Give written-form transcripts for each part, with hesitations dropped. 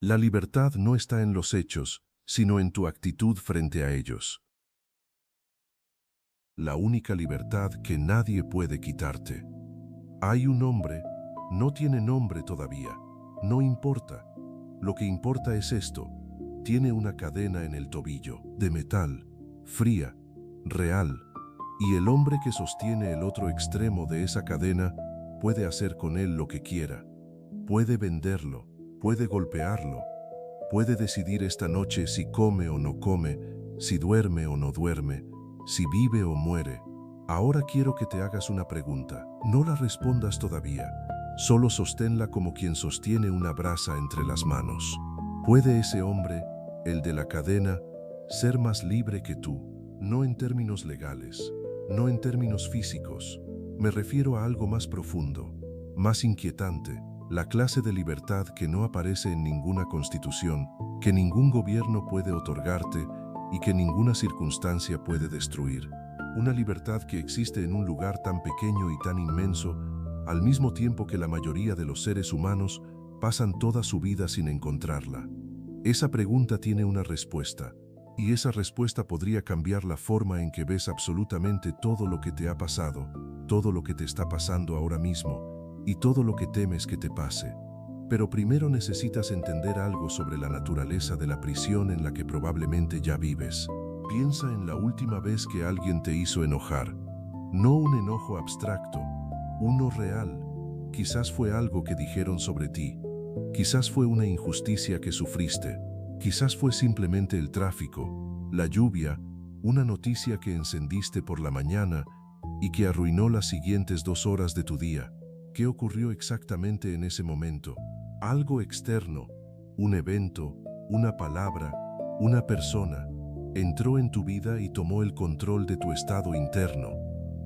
La libertad no está en los hechos, sino en tu actitud frente a ellos. La única libertad que nadie puede quitarte. Hay un hombre, no tiene nombre todavía, no importa. Lo que importa es esto: tiene una cadena en el tobillo, de metal, fría, real, y el hombre que sostiene el otro extremo de esa cadena puede hacer con él lo que quiera. Puede venderlo, puede golpearlo, puede decidir esta noche si come o no come, si duerme o no duerme, si vive o muere. Ahora quiero que te hagas una pregunta. No la respondas todavía. Solo sosténla como quien sostiene una brasa entre las manos. ¿Puede ese hombre, el de la cadena, ser más libre que tú? No en términos legales, no en términos físicos. Me refiero a algo más profundo, más inquietante, la clase de libertad que no aparece en ninguna constitución, que ningún gobierno puede otorgarte y que ninguna circunstancia puede destruir. Una libertad que existe en un lugar tan pequeño y tan inmenso, al mismo tiempo que la mayoría de los seres humanos pasan toda su vida sin encontrarla. Esa pregunta tiene una respuesta, y esa respuesta podría cambiar la forma en que ves absolutamente todo lo que te ha pasado, todo lo que te está pasando ahora mismo, y todo lo que temes que te pase. Pero primero necesitas entender algo sobre la naturaleza de la prisión en la que probablemente ya vives. Piensa en la última vez que alguien te hizo enojar. No un enojo abstracto, uno real. Quizás fue algo que dijeron sobre ti. Quizás fue una injusticia que sufriste. Quizás fue simplemente el tráfico, la lluvia, una noticia que encendiste por la mañana y que arruinó las siguientes 2 horas de tu día. ¿Qué ocurrió exactamente en ese momento? Algo externo, un evento, una palabra, una persona, entró en tu vida y tomó el control de tu estado interno,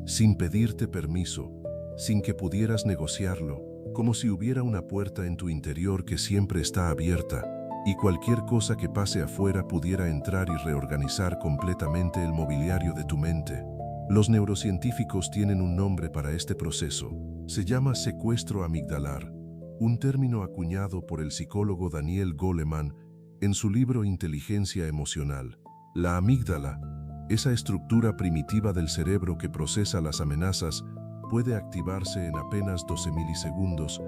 sin pedirte permiso, sin que pudieras negociarlo, como si hubiera una puerta en tu interior que siempre está abierta, y cualquier cosa que pase afuera pudiera entrar y reorganizar completamente el mobiliario de tu mente. Los neurocientíficos tienen un nombre para este proceso. Se llama secuestro amigdalar, un término acuñado por el psicólogo Daniel Goleman en su libro Inteligencia Emocional. La amígdala, esa estructura primitiva del cerebro que procesa las amenazas, puede activarse en apenas 12 milisegundos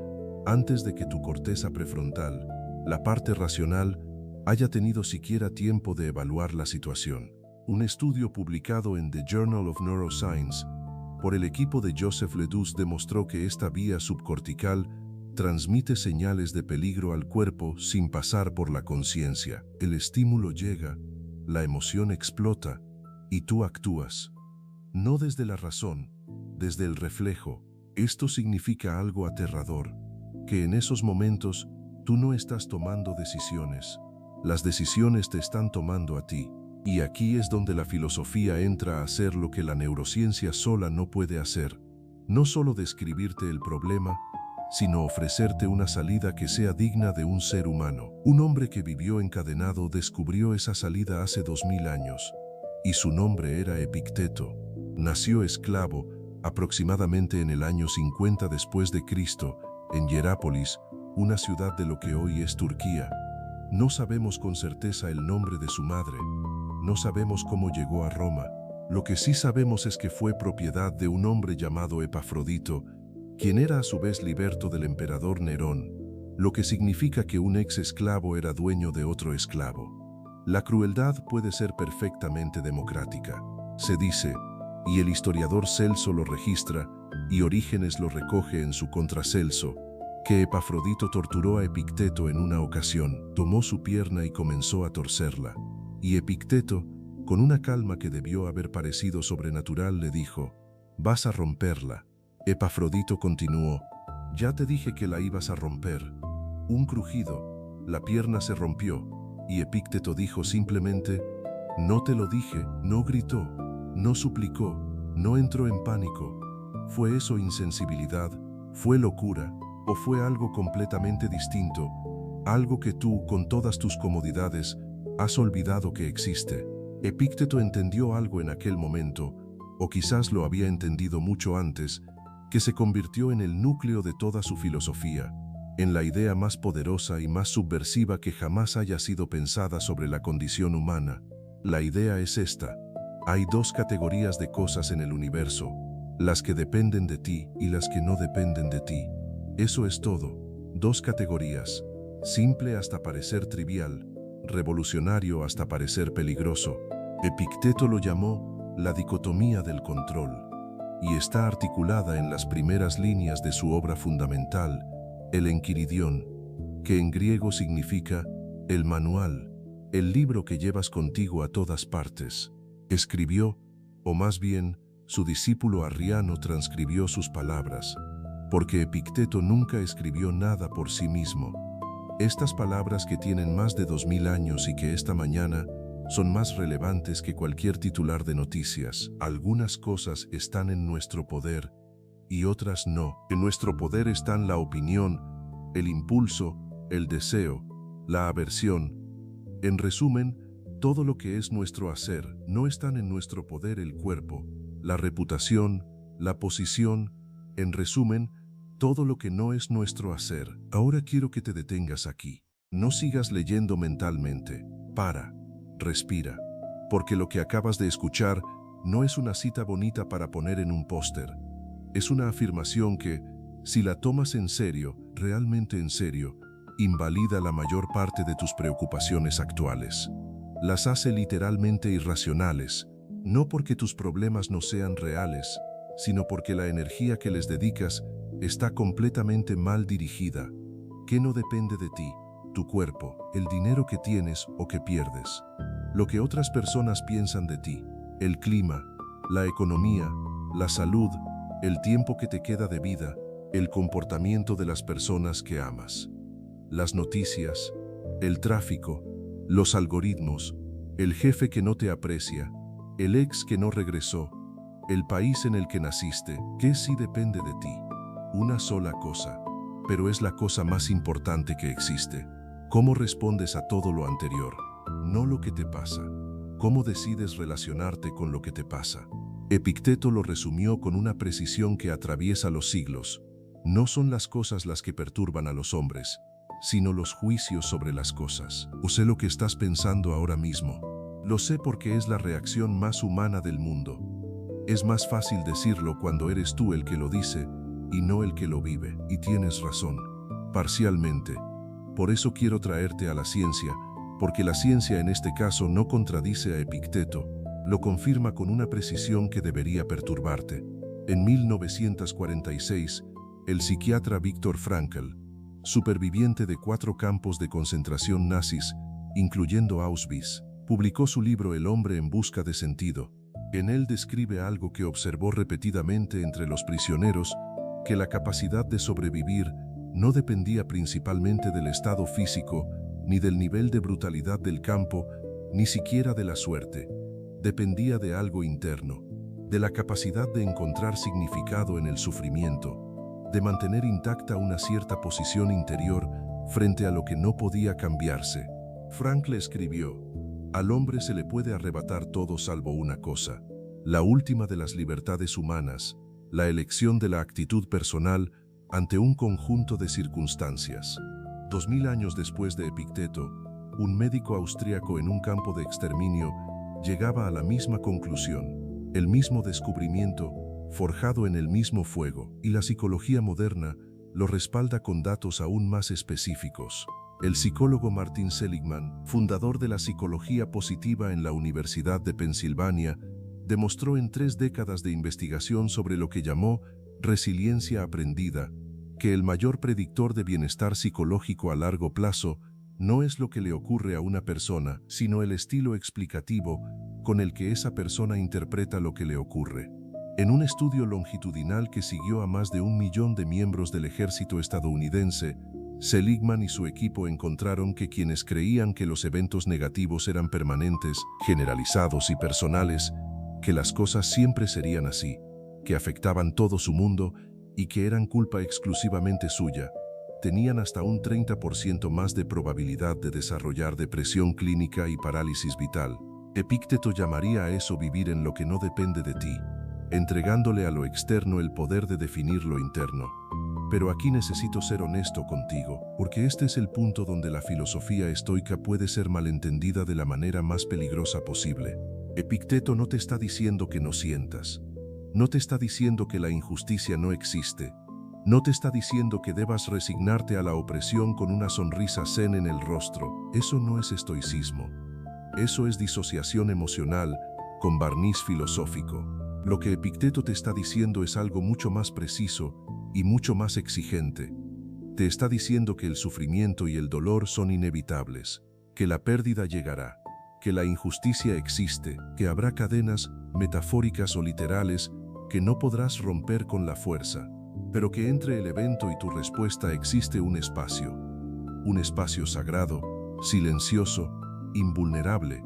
antes de que tu corteza prefrontal, la parte racional, haya tenido siquiera tiempo de evaluar la situación. Un estudio publicado en The Journal of Neuroscience por el equipo de Joseph Ledoux demostró que esta vía subcortical transmite señales de peligro al cuerpo sin pasar por la conciencia. El estímulo llega, la emoción explota y tú actúas. No desde la razón, desde el reflejo. Esto significa algo aterrador, que en esos momentos tú no estás tomando decisiones. Las decisiones te están tomando a ti. Y aquí es donde la filosofía entra a hacer lo que la neurociencia sola no puede hacer. No solo describirte el problema, sino ofrecerte una salida que sea digna de un ser humano. Un hombre que vivió encadenado descubrió esa salida hace 2000 años, y su nombre era Epicteto. Nació esclavo aproximadamente en el año 50 después de Cristo, en Hierápolis, una ciudad de lo que hoy es Turquía. No sabemos con certeza el nombre de su madre, no sabemos cómo llegó a Roma. Lo que sí sabemos es que fue propiedad de un hombre llamado Epafrodito, quien era a su vez liberto del emperador Nerón, lo que significa que un ex esclavo era dueño de otro esclavo. La crueldad puede ser perfectamente democrática. Se dice, y el historiador Celso lo registra, y Orígenes lo recoge en su Contra Celso, que Epafrodito torturó a Epicteto en una ocasión, tomó su pierna y comenzó a torcerla. Y Epicteto, con una calma que debió haber parecido sobrenatural, le dijo, «Vas a romperla». Epafrodito continuó, «Ya te dije que la ibas a romper». Un crujido, la pierna se rompió, y Epicteto dijo simplemente, «No te lo dije», no gritó, no suplicó, no entró en pánico. ¿Fue eso insensibilidad? ¿Fue locura? ¿O fue algo completamente distinto? Algo que tú, con todas tus comodidades, has olvidado que existe. Epicteto entendió algo en aquel momento, o quizás lo había entendido mucho antes, que se convirtió en el núcleo de toda su filosofía. en la idea más poderosa y más subversiva que jamás haya sido pensada sobre la condición humana. La idea es esta: hay dos categorías de cosas en el universo, las que dependen de ti y las que no dependen de ti. Eso es todo. Dos categorías, simple hasta parecer trivial, revolucionario hasta parecer peligroso. Epicteto lo llamó la dicotomía del control, y está articulada en las primeras líneas de su obra fundamental, el Enquiridión, que en griego significa el manual, el libro que llevas contigo a todas partes. Escribió, o más bien, su discípulo Arriano transcribió sus palabras, porque Epicteto nunca escribió nada por sí mismo. Estas palabras, que tienen más de 2000 años y que esta mañana son más relevantes que cualquier titular de noticias. Algunas cosas están en nuestro poder y otras no. En nuestro poder están la opinión, el impulso, el deseo, la aversión. En resumen, todo lo que es nuestro hacer. No están en nuestro poder el cuerpo, la reputación, la posición. En resumen, todo lo que no es nuestro hacer. Ahora quiero que te detengas aquí. No sigas leyendo mentalmente. Para. Respira. Porque lo que acabas de escuchar no es una cita bonita para poner en un póster. Es una afirmación que, si la tomas en serio, realmente en serio, invalida la mayor parte de tus preocupaciones actuales. Las hace literalmente irracionales, no porque tus problemas no sean reales, sino porque la energía que les dedicas está completamente mal dirigida. ¿Qué no depende de ti? Tu cuerpo, el dinero que tienes o que pierdes, lo que otras personas piensan de ti, el clima, la economía, la salud, el tiempo que te queda de vida, el comportamiento de las personas que amas, las noticias, el tráfico, los algoritmos, el jefe que no te aprecia, el ex que no regresó, el país en el que naciste. ¿Qué sí depende de ti? Una sola cosa, pero es la cosa más importante que existe. ¿Cómo respondes a todo lo anterior? No lo que te pasa. ¿Cómo decides relacionarte con lo que te pasa? Epicteto lo resumió con una precisión que atraviesa los siglos. No son las cosas las que perturban a los hombres, sino los juicios sobre las cosas. O sé lo que estás pensando ahora mismo. Lo sé porque es la reacción más humana del mundo. Es más fácil decirlo cuando eres tú el que lo dice y no el que lo vive. Y tienes razón, parcialmente. Por eso quiero traerte a la ciencia, porque la ciencia en este caso no contradice a Epicteto, lo confirma con una precisión que debería perturbarte. En 1946, el psiquiatra Viktor Frankl, superviviente de 4 campos de concentración nazis, incluyendo Auschwitz, publicó su libro El hombre en busca de sentido. En él describe algo que observó repetidamente entre los prisioneros, que la capacidad de sobrevivir no dependía principalmente del estado físico, ni del nivel de brutalidad del campo, ni siquiera de la suerte. Dependía de algo interno, de la capacidad de encontrar significado en el sufrimiento, de mantener intacta una cierta posición interior frente a lo que no podía cambiarse. Frankl escribió: al hombre se le puede arrebatar todo salvo una cosa, la última de las libertades humanas, la elección de la actitud personal ante un conjunto de circunstancias. 2000 años después de Epicteto, un médico austríaco en un campo de exterminio llegaba a la misma conclusión, el mismo descubrimiento, forjado en el mismo fuego, y la psicología moderna lo respalda con datos aún más específicos. El psicólogo Martin Seligman, fundador de la psicología positiva en la Universidad de Pensilvania, demostró en 3 décadas de investigación sobre lo que llamó resiliencia aprendida, que el mayor predictor de bienestar psicológico a largo plazo no es lo que le ocurre a una persona, sino el estilo explicativo con el que esa persona interpreta lo que le ocurre. En un estudio longitudinal que siguió a más de 1 millón de miembros del ejército estadounidense, Seligman y su equipo encontraron que quienes creían que los eventos negativos eran permanentes, generalizados y personales, que las cosas siempre serían así, que afectaban todo su mundo y que eran culpa exclusivamente suya, tenían hasta un 30% más de probabilidad de desarrollar depresión clínica y parálisis vital. Epicteto llamaría a eso vivir en lo que no depende de ti, entregándole a lo externo el poder de definir lo interno. Pero aquí necesito ser honesto contigo, porque este es el punto donde la filosofía estoica puede ser malentendida de la manera más peligrosa posible. Epicteto no te está diciendo que no sientas. No te está diciendo que la injusticia no existe. No te está diciendo que debas resignarte a la opresión con una sonrisa zen en el rostro. Eso no es estoicismo. Eso es disociación emocional con barniz filosófico. Lo que Epicteto te está diciendo es algo mucho más preciso y mucho más exigente. Te está diciendo que el sufrimiento y el dolor son inevitables, que la pérdida llegará, que la injusticia existe, que habrá cadenas metafóricas o literales que no podrás romper con la fuerza, pero que entre el evento y tu respuesta existe un espacio sagrado, silencioso, invulnerable,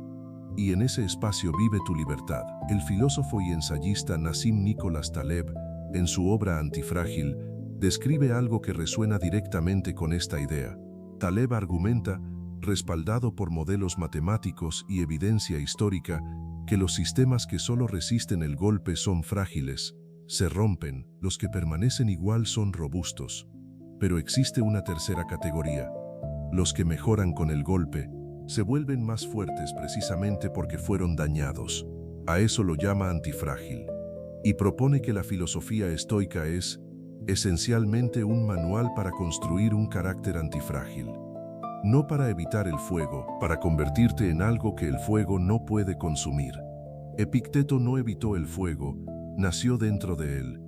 y en ese espacio vive tu libertad. El filósofo y ensayista Nassim Nicholas Taleb, en su obra Antifrágil, describe algo que resuena directamente con esta idea. Taleb argumenta, respaldado por modelos matemáticos y evidencia histórica, que los sistemas que solo resisten el golpe son frágiles, se rompen, los que permanecen igual son robustos. Pero existe una tercera categoría. Los que mejoran con el golpe se vuelven más fuertes precisamente porque fueron dañados. A eso lo llama antifrágil. Y propone que la filosofía estoica es, esencialmente, un manual para construir un carácter antifrágil. No para evitar el fuego, para convertirte en algo que el fuego no puede consumir. Epicteto no evitó el fuego, nació dentro de él.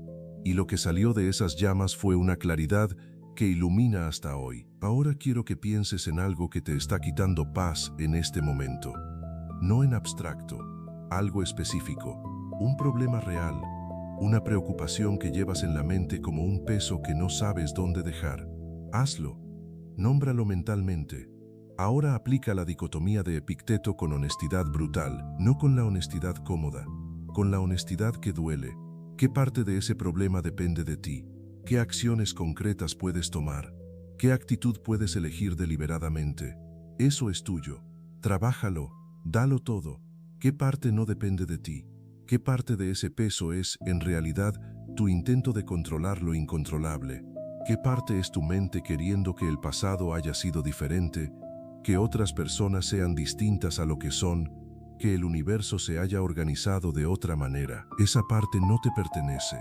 Y lo que salió de esas llamas fue una claridad que ilumina hasta hoy. Ahora quiero que pienses en algo que te está quitando paz en este momento. No en abstracto, algo específico, un problema real, una preocupación que llevas en la mente como un peso que no sabes dónde dejar. Hazlo, nómbralo mentalmente. Ahora aplica la dicotomía de Epicteto con honestidad brutal, no con la honestidad cómoda, con la honestidad que duele. ¿Qué parte de ese problema depende de ti? ¿Qué acciones concretas puedes tomar? ¿Qué actitud puedes elegir deliberadamente? Eso es tuyo. Trabájalo, dalo todo. ¿Qué parte no depende de ti? ¿Qué parte de ese peso es, en realidad, tu intento de controlar lo incontrolable? ¿Qué parte es tu mente queriendo que el pasado haya sido diferente, que otras personas sean distintas a lo que son, que el universo se haya organizado de otra manera? Esa parte no te pertenece.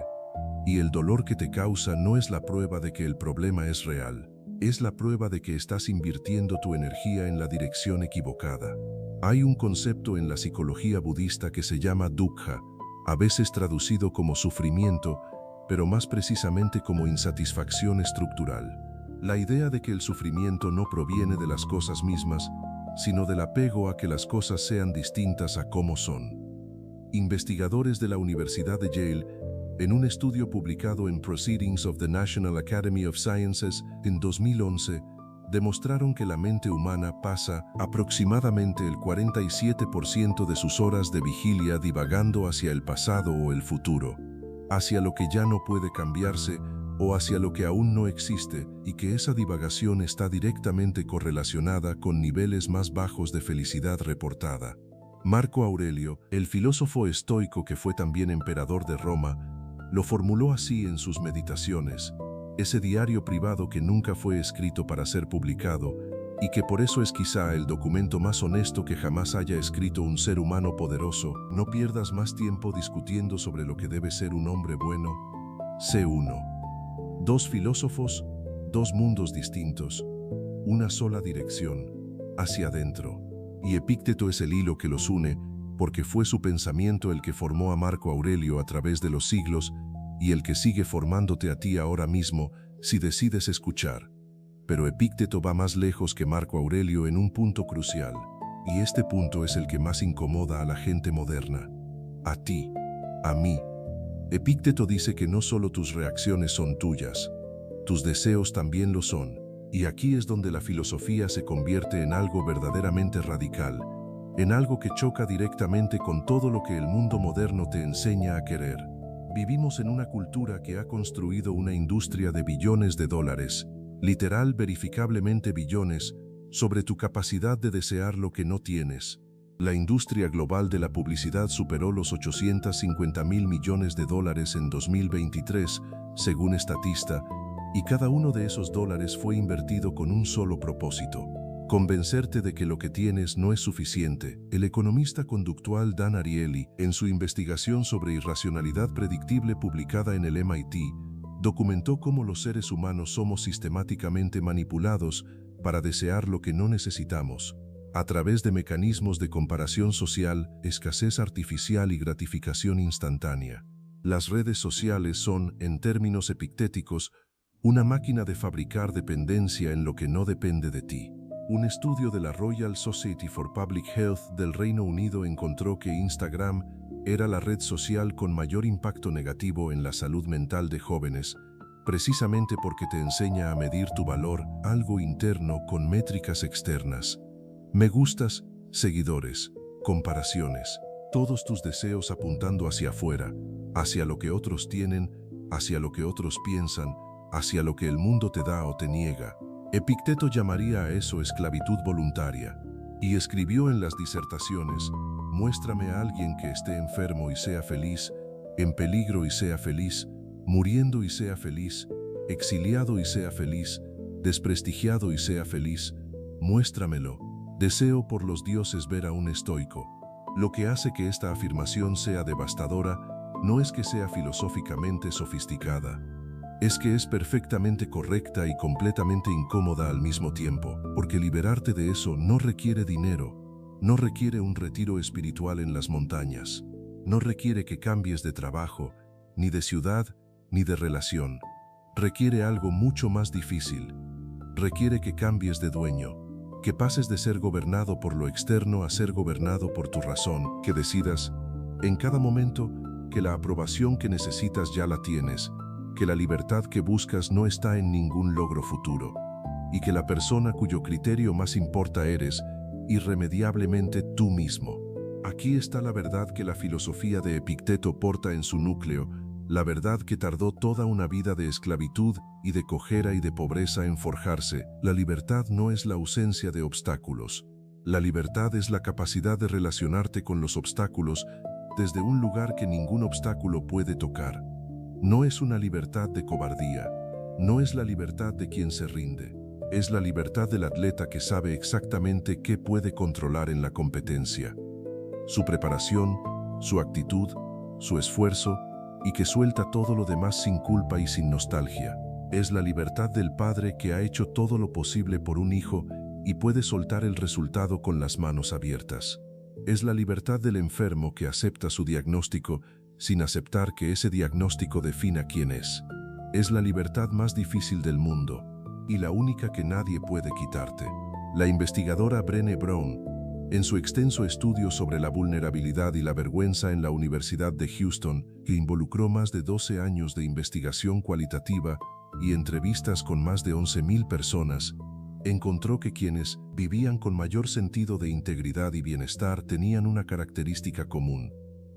Y el dolor que te causa no es la prueba de que el problema es real. Es la prueba de que estás invirtiendo tu energía en la dirección equivocada. Hay un concepto en la psicología budista que se llama dukkha, a veces traducido como sufrimiento, pero más precisamente como insatisfacción estructural. La idea de que el sufrimiento no proviene de las cosas mismas, sino del apego a que las cosas sean distintas a cómo son. Investigadores de la Universidad de Yale, en un estudio publicado en Proceedings of the National Academy of Sciences en 2011, demostraron que la mente humana pasa aproximadamente el 47% de sus horas de vigilia divagando hacia el pasado o el futuro, hacia lo que ya no puede cambiarse o hacia lo que aún no existe, y que esa divagación está directamente correlacionada con niveles más bajos de felicidad reportada. Marco Aurelio, el filósofo estoico que fue también emperador de Roma, lo formuló así en sus Meditaciones, ese diario privado que nunca fue escrito para ser publicado y que por eso es quizá el documento más honesto que jamás haya escrito un ser humano poderoso. No pierdas más tiempo discutiendo sobre lo que debe ser un hombre bueno. Sé uno. Dos filósofos, dos mundos distintos, una sola dirección, hacia adentro. Y Epicteto es el hilo que los une, porque fue su pensamiento el que formó a Marco Aurelio a través de los siglos y el que sigue formándote a ti ahora mismo si decides escuchar. Pero Epicteto va más lejos que Marco Aurelio en un punto crucial, y este punto es el que más incomoda a la gente moderna. A ti, a mí. Epicteto dice que no solo tus reacciones son tuyas, tus deseos también lo son, y aquí es donde la filosofía se convierte en algo verdaderamente radical, en algo que choca directamente con todo lo que el mundo moderno te enseña a querer. Vivimos en una cultura que ha construido una industria de billones de dólares, literal verificablemente billones, sobre tu capacidad de desear lo que no tienes. La industria global de la publicidad superó los 850.000 millones de dólares en 2023, según Statista, y cada uno de esos dólares fue invertido con un solo propósito: convencerte de que lo que tienes no es suficiente. El economista conductual Dan Ariely, en su investigación sobre irracionalidad predictible publicada en el MIT, documentó cómo los seres humanos somos sistemáticamente manipulados para desear lo que no necesitamos, a través de mecanismos de comparación social, escasez artificial y gratificación instantánea. Las redes sociales son, en términos epictéticos, una máquina de fabricar dependencia en lo que no depende de ti. Un estudio de la Royal Society for Public Health del Reino Unido encontró que Instagram era la red social con mayor impacto negativo en la salud mental de jóvenes, precisamente porque te enseña a medir tu valor, algo interno, con métricas externas. Me gustas, seguidores, comparaciones, todos tus deseos apuntando hacia afuera, hacia lo que otros tienen, hacia lo que otros piensan, hacia lo que el mundo te da o te niega. Epicteto llamaría a eso esclavitud voluntaria, y escribió en las disertaciones: muéstrame a alguien que esté enfermo y sea feliz, en peligro y sea feliz, muriendo y sea feliz, exiliado y sea feliz, desprestigiado y sea feliz, muéstramelo. Deseo por los dioses ver a un estoico. Lo que hace que esta afirmación sea devastadora no es que sea filosóficamente sofisticada, es que es perfectamente correcta y completamente incómoda al mismo tiempo, porque liberarte de eso no requiere dinero, no requiere un retiro espiritual en las montañas, no requiere que cambies de trabajo, ni de ciudad, ni de relación. Requiere algo mucho más difícil. Requiere que cambies de dueño, que pases de ser gobernado por lo externo a ser gobernado por tu razón, que decidas, en cada momento, que la aprobación que necesitas ya la tienes, que la libertad que buscas no está en ningún logro futuro, y que la persona cuyo criterio más importa eres, irremediablemente tú mismo. Aquí está la verdad que la filosofía de Epicteto porta en su núcleo, la verdad que tardó toda una vida de esclavitud y de cojera y de pobreza en forjarse. La libertad no es la ausencia de obstáculos. La libertad es la capacidad de relacionarte con los obstáculos desde un lugar que ningún obstáculo puede tocar. No es una libertad de cobardía, no es la libertad de quien se rinde, es la libertad del atleta que sabe exactamente qué puede controlar en la competencia. Su preparación, su actitud, su esfuerzo, y que suelta todo lo demás sin culpa y sin nostalgia. Es la libertad del padre que ha hecho todo lo posible por un hijo y puede soltar el resultado con las manos abiertas. Es la libertad del enfermo que acepta su diagnóstico sin aceptar que ese diagnóstico defina quién es. Es la libertad más difícil del mundo y la única que nadie puede quitarte. La investigadora Brené Brown, en su extenso estudio sobre la vulnerabilidad y la vergüenza en la Universidad de Houston, que involucró más de 12 años de investigación cualitativa y entrevistas con más de 11.000 personas, encontró que quienes vivían con mayor sentido de integridad y bienestar tenían una característica común: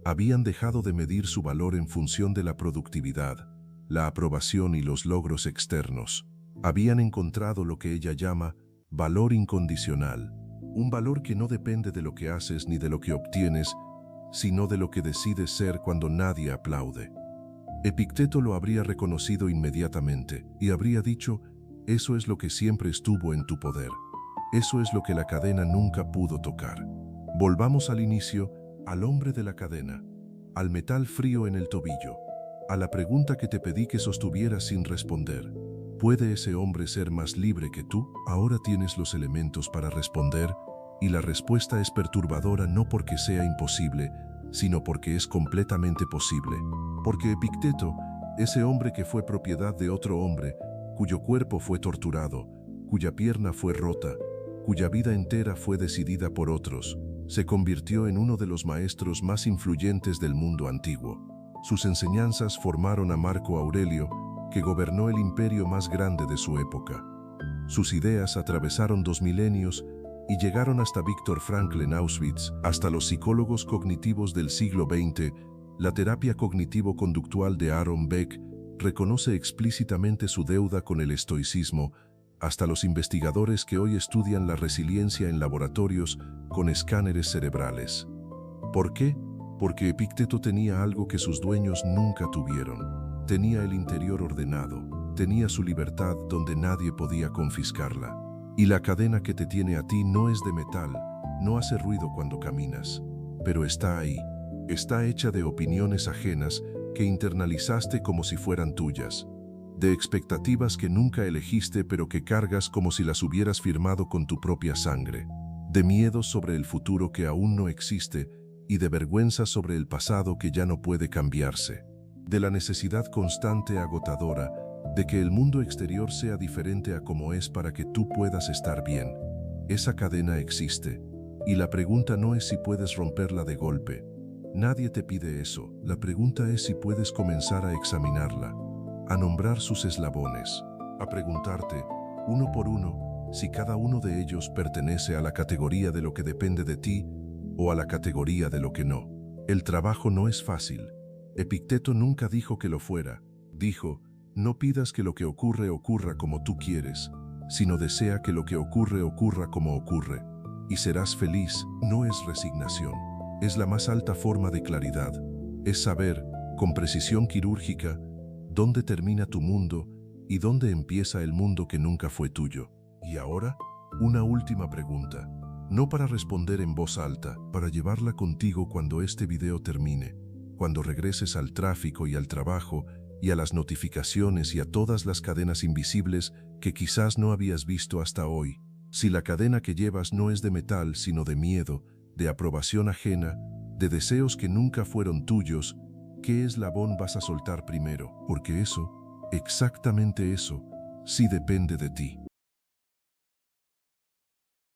habían dejado de medir su valor en función de la productividad, la aprobación y los logros externos. Habían encontrado lo que ella llama valor incondicional, un valor que no depende de lo que haces ni de lo que obtienes, sino de lo que decides ser cuando nadie aplaude. Epicteto lo habría reconocido inmediatamente y habría dicho: eso es lo que siempre estuvo en tu poder. Eso es lo que la cadena nunca pudo tocar. Volvamos al inicio, al hombre de la cadena, al metal frío en el tobillo, a la pregunta que te pedí que sostuvieras sin responder. ¿Puede ese hombre ser más libre que tú? Ahora tienes los elementos para responder, y la respuesta es perturbadora no porque sea imposible, sino porque es completamente posible. Porque Epicteto, ese hombre que fue propiedad de otro hombre, cuyo cuerpo fue torturado, cuya pierna fue rota, cuya vida entera fue decidida por otros, se convirtió en uno de los maestros más influyentes del mundo antiguo. Sus enseñanzas formaron a Marco Aurelio, que gobernó el imperio más grande de su época. Sus ideas atravesaron 2 milenios y llegaron hasta Viktor Frankl en Auschwitz, hasta los psicólogos cognitivos del siglo XX. La terapia cognitivo-conductual de Aaron Beck reconoce explícitamente su deuda con el estoicismo, hasta los investigadores que hoy estudian la resiliencia en laboratorios con escáneres cerebrales. ¿Por qué? Porque Epicteto tenía algo que sus dueños nunca tuvieron. Tenía el interior ordenado, tenía su libertad donde nadie podía confiscarla. Y la cadena que te tiene a ti no es de metal, no hace ruido cuando caminas, pero está ahí. Está hecha de opiniones ajenas que internalizaste como si fueran tuyas, de expectativas que nunca elegiste pero que cargas como si las hubieras firmado con tu propia sangre, de miedos sobre el futuro que aún no existe y de vergüenza sobre el pasado que ya no puede cambiarse, de la necesidad constante agotadora de que el mundo exterior sea diferente a como es para que tú puedas estar bien. Esa cadena existe, y la pregunta no es si puedes romperla de golpe. Nadie te pide eso. La pregunta es si puedes comenzar a examinarla, a nombrar sus eslabones, a preguntarte, uno por uno, si cada uno de ellos pertenece a la categoría de lo que depende de ti o a la categoría de lo que no. El trabajo no es fácil. Epicteto nunca dijo que lo fuera. Dijo, no pidas que lo que ocurre ocurra como tú quieres, sino desea que lo que ocurre ocurra como ocurre. Y serás feliz. No es resignación. Es la más alta forma de claridad. Es saber, con precisión quirúrgica, dónde termina tu mundo y dónde empieza el mundo que nunca fue tuyo. Y ahora, una última pregunta. No para responder en voz alta, para llevarla contigo cuando este video termine, cuando regreses al tráfico y al trabajo y a las notificaciones y a todas las cadenas invisibles que quizás no habías visto hasta hoy. Si la cadena que llevas no es de metal, sino de miedo, de aprobación ajena, de deseos que nunca fueron tuyos, ¿qué eslabón vas a soltar primero? Porque eso, exactamente eso, sí depende de ti.